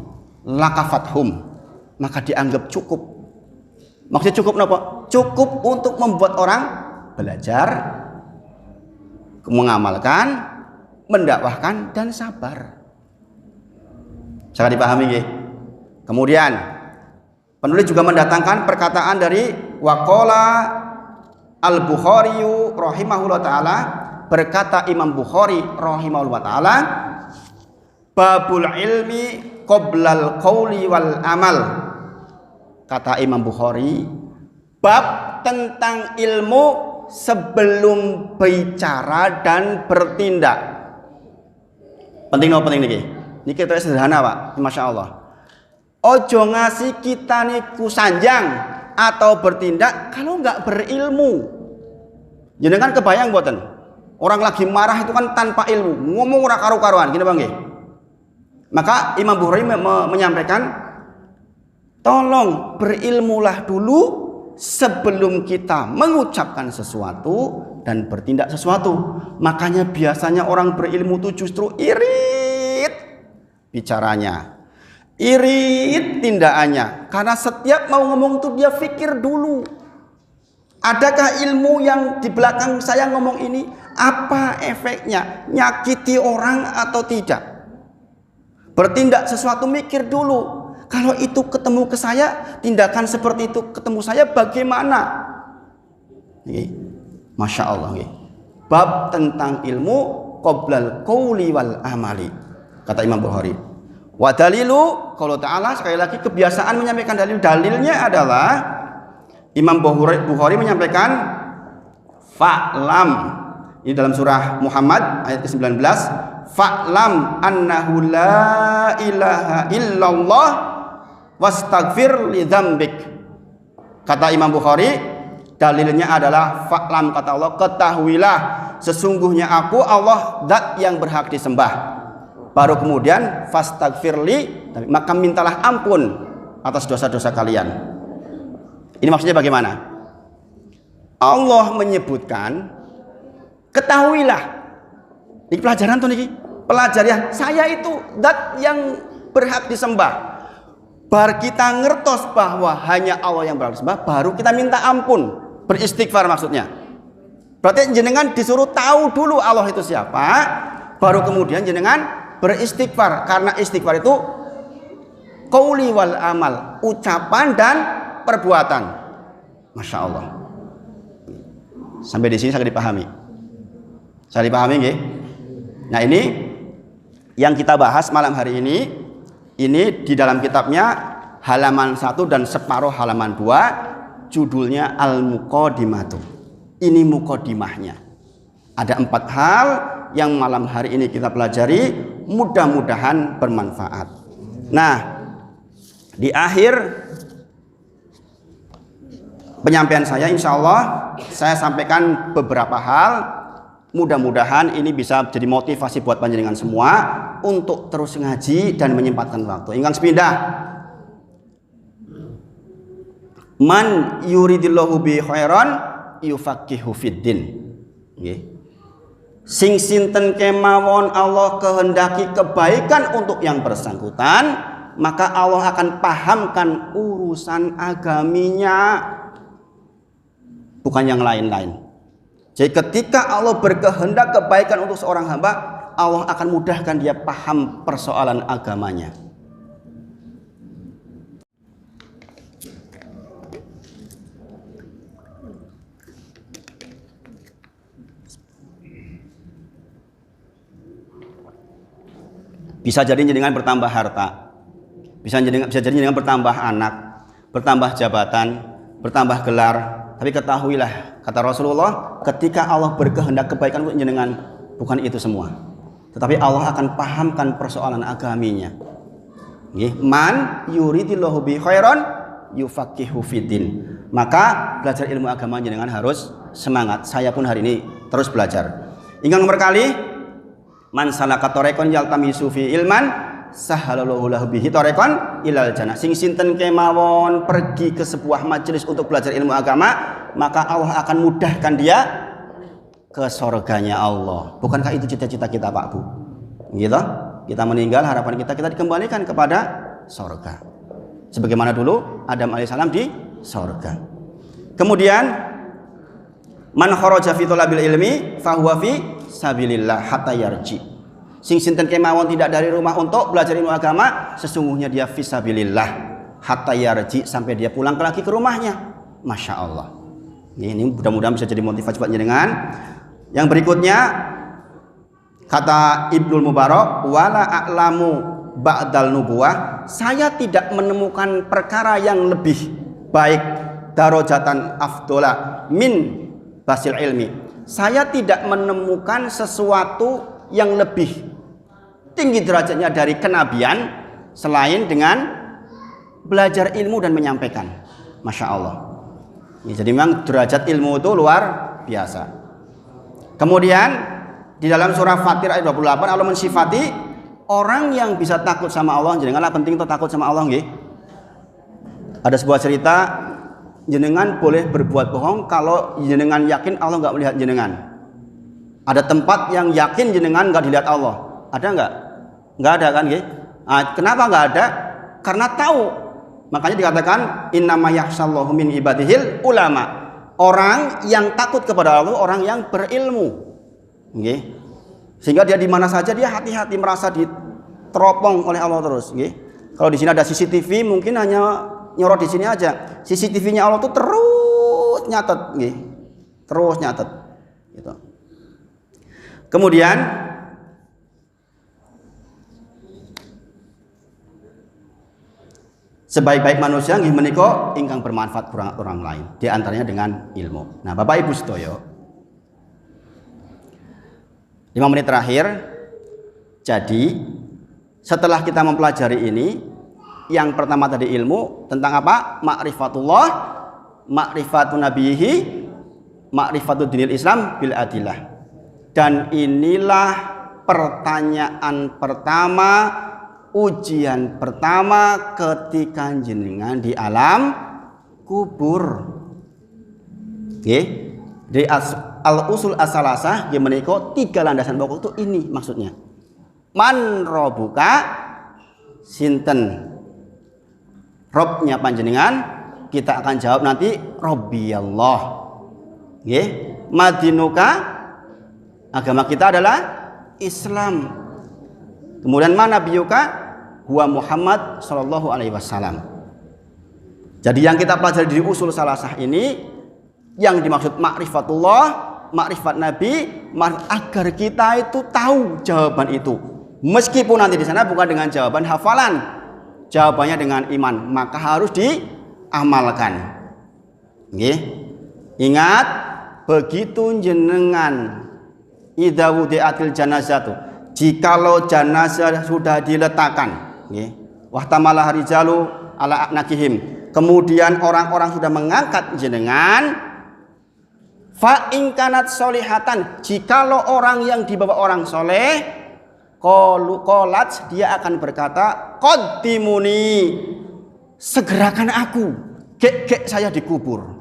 lakafathum, maka dianggap cukup. Maksudnya cukup napa? Cukup untuk membuat orang belajar, mengamalkan, mendakwahkan dan sabar. Sangat dipahami nggih. Kemudian penulis juga mendatangkan perkataan dari waqala Al-Bukhari rahimahullah ta'ala, berkata Imam Bukhari rahimahullah ta'ala, babul ilmi qoblal qawli wal amal. Kata Imam Bukhari, bab tentang ilmu sebelum bicara dan bertindak. Penting no penting niki. Niki kita sederhana Pak, Masya Allah. Ojo ngasih kita niku sanjang atau bertindak kalau nggak berilmu. Jenengan kebayang buatan orang lagi marah itu kan tanpa ilmu, ngomong ora karu-karuan, gini Bang nggih. Maka Imam Bukhari menyampaikan, tolong berilmulah dulu sebelum kita mengucapkan sesuatu dan bertindak sesuatu. Makanya biasanya orang berilmu itu justru irit bicaranya, irit tindakannya, karena setiap mau ngomong tuh dia pikir dulu, adakah ilmu yang di belakang saya ngomong ini, apa efeknya, nyakiti orang atau tidak. Bertindak sesuatu mikir dulu, kalau itu ketemu ke saya, tindakan seperti itu ketemu saya bagaimana. Masya Allah. Bab tentang ilmu qoblal qawli wal amali, kata Imam Bukhari. Wa dalilu, kalau ta'ala sekali lagi kebiasaan menyampaikan dalilnya adalah Imam Bukhari menyampaikan fa'lam, ini dalam surah Muhammad ayat ke-19, fa'lam annahu la ilaha illallah wastaghfir li dzambik. Kata Imam Bukhari, dalilnya adalah fa'lam, kata Allah, ketahuilah sesungguhnya aku Allah zat yang berhak disembah. Baru kemudian fastaghfirli, maka mintalah ampun atas dosa-dosa kalian. Ini maksudnya bagaimana? Allah menyebutkan ketahuilah. Ini pelajaran tuh niki. Pelajar ya, saya itu zat yang berhak disembah. Bar kita ngertos bahwa hanya Allah yang berhak disembah, baru kita minta ampun, beristighfar maksudnya. Berarti jenengan disuruh tahu dulu Allah itu siapa, baru kemudian jenengan beristighfar. Karena istighfar itu qauli wal amal, ucapan dan perbuatan. Masya Allah. Sampai di sini sangat dipahami. Saya dipahami nggih? Nah, ini yang kita bahas malam hari ini di dalam kitabnya halaman 1 dan separuh halaman 2, judulnya Al-Muqaddimatu. Ini muqaddimahnya. Ada 4 hal yang malam hari ini kita pelajari, mudah-mudahan bermanfaat. Nah, di akhir penyampaian saya, insya Allah saya sampaikan beberapa hal. Mudah-mudahan ini bisa jadi motivasi buat panjenengan semua untuk terus ngaji dan menyempatkan waktu. Ingkang sepindah, man yuridillahu bi khairan yufaqihu fiddin. Nggih. Sing sinten kemawon Allah kehendaki kebaikan untuk yang bersangkutan, maka Allah akan pahamkan urusan agaminya, bukan yang lain-lain. Jadi ketika Allah berkehendak kebaikan untuk seorang hamba, Allah akan mudahkan dia paham persoalan agamanya. Bisa jadi jenengan bertambah harta, bisa jadi jenengan bertambah anak, bertambah jabatan, bertambah gelar. Tapi ketahuilah, kata Rasulullah, ketika Allah berkehendak kebaikan untuk jenengan, bukan itu semua, tetapi Allah akan pahamkan persoalan agaminya. Man yuridillahu bi khairan yufaqihu fiddin. Maka belajar ilmu agama jenengan harus semangat. Saya pun hari ini terus belajar. Ingkang nomor kali, man salaka thariqan yaltamisu fi ilman sahalallahu lahu bihi thariqan ilal jannah. Sing sinten kemawon pergi ke sebuah majelis untuk belajar ilmu agama, maka Allah akan mudahkan dia ke surganya Allah. Bukankah itu cita-cita kita, Pak Bu? Gitu? Kita meninggal, harapan kita dikembalikan kepada surga. Sebagaimana dulu Adam alaihissalam di surga. Kemudian man kharaja fi thalabil ilmi fahuwa fi sabilillah hatta yarji. Sing sinten kemawon tidak dari rumah untuk belajar ilmu agama, sesungguhnya dia fisabilillah hatta yarji, sampai dia pulang lagi ke rumahnya. Masya Allah. Ini mudah-mudahan bisa jadi motivasi buat jenengan. Yang berikutnya kata Ibnul Mubarak, wala a'lamu ba'dal nubuwah, saya tidak menemukan perkara yang lebih baik darajatan afdola min basil ilmi. Saya tidak menemukan sesuatu yang lebih tinggi derajatnya dari kenabian selain dengan belajar ilmu dan menyampaikan. Masya Allah. Jadi memang derajat ilmu itu luar biasa. Kemudian di dalam surah Fatir ayat 28 Allah mensifati orang yang bisa takut sama Allah. Jenenganlah penting untuk takut sama Allah nggih. Ada sebuah cerita, jenengan boleh berbuat bohong kalau jenengan yakin Allah nggak melihat jenengan. Ada tempat yang yakin jenengan nggak dilihat Allah. Ada nggak? Nggak ada kan, nggih? Kenapa nggak ada? Karena tahu. Makanya dikatakan innama yakhshallahu min ibadihil ulama. Orang yang takut kepada Allah, orang yang berilmu. Nggih. Sehingga dia di mana saja dia hati-hati, merasa diteropong oleh Allah terus, nggih. Kalau di sini ada CCTV, mungkin hanya nyorot di sini aja. CCTV-nya Allah tuh terus nyatet, nggih. Terus nyatet. Gitu. Kemudian sebaik-baik manusia nggih menika ingkang bermanfaat orang lain, di antaranya dengan ilmu. Nah, Bapak Ibu sedaya, 5 menit terakhir. Jadi setelah kita mempelajari ini, yang pertama tadi ilmu tentang apa? Ma'rifatullah, ma'rifatun nabihi, ma'rifatud dinil Islam bil adillah. Dan inilah pertanyaan pertama, ujian pertama ketika jenengan di alam kubur. Oke, di al-usul as-salasah yang menika 3 landasan pokok itu ini maksudnya. Man robuka sinten, Robnya panjenengan, kita akan jawab nanti Robbi Allah. Nggih, madinuka, agama kita adalah Islam. Kemudian mana biyuka? Huwa Muhammad sallallahu alaihi wasallam. Jadi yang kita pelajari di usul salasah ini, yang dimaksud ma'rifatullah, ma'rifat Nabi, agar kita itu tahu jawaban itu. Meskipun nanti di sana bukan dengan jawaban hafalan, jawabannya dengan iman, maka harus diamalkan. Nggih. Ingat, begitu jenengan idza wudi'atil janazatu, jikalau jenazah sudah diletakkan, nggih, wahtamalah rijalu ala aknakihim, kemudian orang-orang sudah mengangkat jenengan, fa in kanat solihatan, jikalau orang yang dibawa orang soleh, qalat, dia akan berkata, qaddimuni, segerakan aku, gek saya dikubur.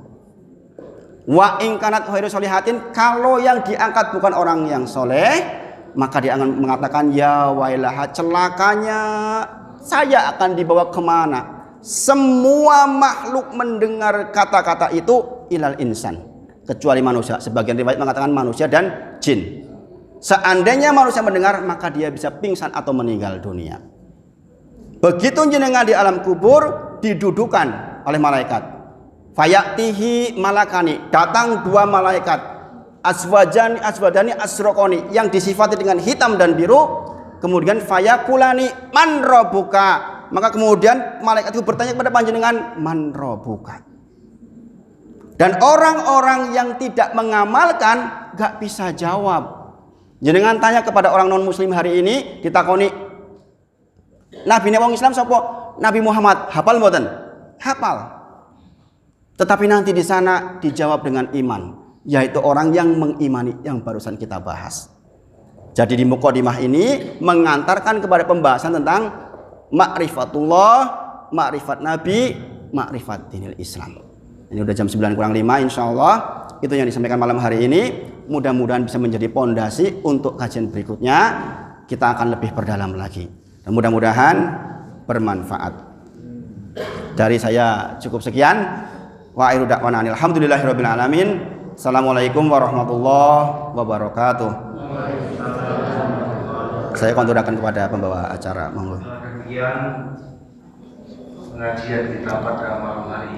Wa in kanat ghairu solihatin, kalau yang diangkat bukan orang yang soleh, maka dia akan mengatakan, ya wailaha, celakanya, saya akan dibawa kemana? Semua makhluk mendengar kata-kata itu ilal insan, kecuali manusia. Sebagian riwayat mengatakan manusia dan jin. Seandainya manusia mendengar, maka dia bisa pingsan atau meninggal dunia. Begitu jenengan di alam kubur, didudukan oleh malaikat. Fayatihi malakani, datang dua malaikat, aswadani asrokoni, yang disifati dengan hitam dan biru. Kemudian fayakulani man rabbuka, maka kemudian malaikat itu bertanya kepada panjenengan, man rabbuka. Dan orang-orang yang tidak mengamalkan gak bisa jawab. Jenengan tanya kepada orang non muslim hari ini, ditakoni, Nabi wong Islam sapa? Nabi Muhammad, hafal mboten? Hafal. Tetapi nanti di sana dijawab dengan iman, yaitu orang yang mengimani yang barusan kita bahas. Jadi di mukadimah ini mengantarkan kepada pembahasan tentang ma'rifatullah, ma'rifat Nabi, ma'rifat dinil Islam. Ini udah jam 9 kurang 5, insyaallah itu yang disampaikan malam hari ini. Mudah-mudahan bisa menjadi pondasi untuk kajian berikutnya. Kita akan lebih berdalam lagi. Dan mudah-mudahan bermanfaat. Dari saya cukup sekian. Wa akhiru da'wana alhamdulillahirabbil alamin. Assalamualaikum warahmatullahi wabarakatuh. Saya konturakan kepada pembawa acara, monggo. Demikian pengajian kita pada malam hari ini.